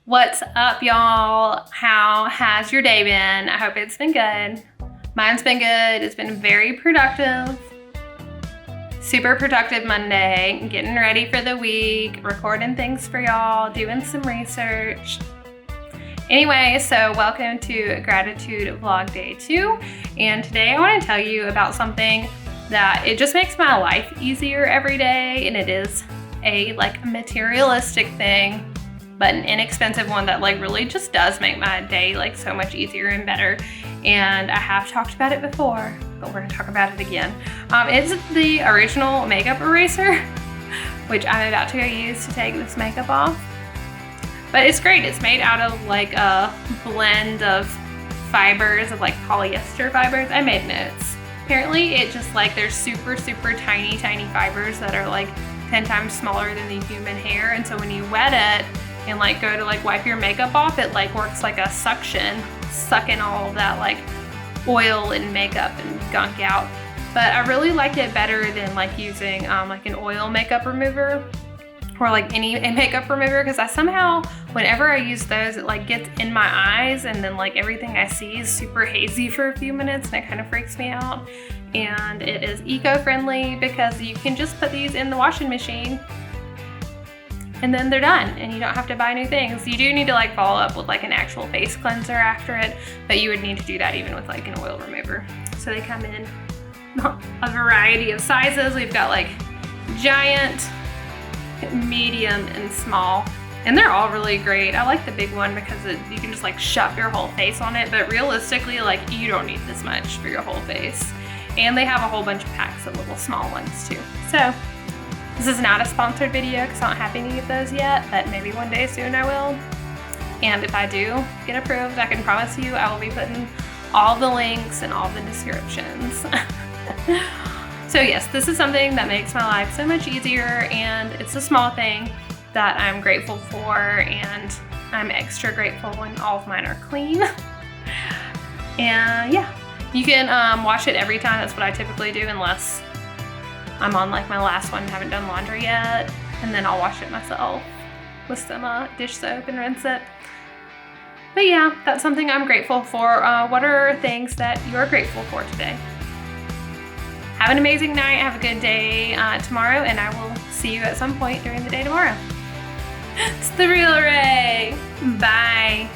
What's up, y'all? How has your day been? I hope it's been good. Mine's been good. It's been very productive. Super productive Monday. Getting ready for the week, recording things for y'all, doing some research. Anyway, so welcome to Gratitude Vlog Day 2. And today I want to tell you about something that it just makes my life easier every day. And it is a materialistic thing, but an inexpensive one that really just does make my day so much easier and better. And I have talked about it before, but we're gonna talk about it again. It's the original makeup eraser, which I'm about to go use to take this makeup off. But it's great. It's made out of a blend of fibers of polyester fibers. I made notes. Apparently it just there's super tiny fibers that are 10 times smaller than the human hair. And so when you wet it and go to wipe your makeup off, it works like a suction, sucking all of that oil and makeup and gunk out. But I really like it better than using an oil makeup remover or any makeup remover, because I somehow, whenever I use those, it gets in my eyes and then everything I see is super hazy for a few minutes and it kind of freaks me out. And it is eco-friendly because you can just put these in the washing machine and then they're done and you don't have to buy new things. You do need to follow up with an actual face cleanser after it, but you would need to do that even with an oil remover. So they come in a variety of sizes. We've got giant, medium, and small, and they're all really great. I like the big one because you can just shove your whole face on it, but realistically you don't need this much for your whole face. And they have a whole bunch of packs of little small ones too. So this is not a sponsored video because I don't have any of those yet, but maybe one day soon I will. And if I do get approved, I can promise you I will be putting all the links and all the descriptions. So yes, this is something that makes my life so much easier, and it's a small thing that I'm grateful for, and I'm extra grateful when all of mine are clean. And yeah, you can wash it every time. That's what I typically do, unless I'm on my last one and haven't done laundry yet, and then I'll wash it myself with some dish soap and rinse it. But yeah, that's something I'm grateful for. What are things that you're grateful for today? Have an amazing night. Have a good day tomorrow, and I will see you at some point during the day tomorrow. It's the real Ray. Bye.